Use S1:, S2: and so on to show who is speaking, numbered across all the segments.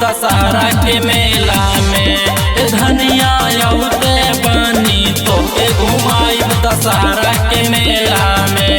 S1: दशहरा के मेला में। धनिया औते बानी तोके घुमाइब दशहरा के मेला में।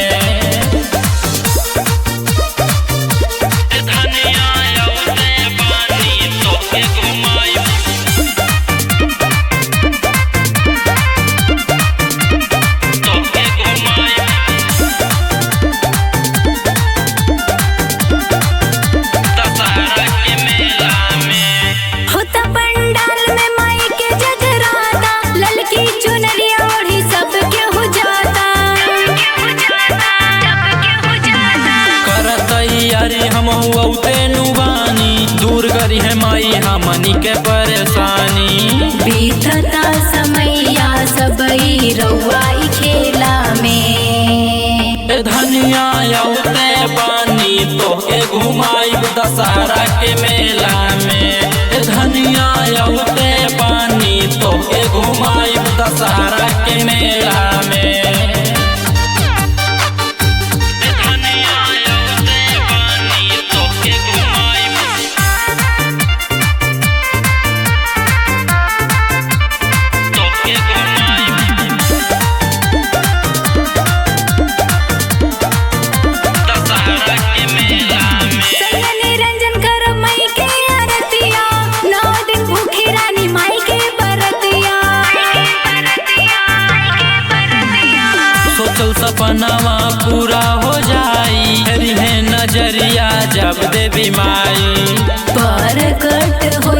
S1: हम औते नुबानी दूर करी है माई हमनी के परेशानी।
S2: बीतता समैया सबई रउआई खेला में।
S1: धनिया औते बानी तोके घुमाइब दशहरा के मेला में। धनिया औते बानी तोके घुमाइब दशहरा के मेला में। सपनावा पूरा हो जाई है नजरिया जब देवी माई
S2: प्रकट हो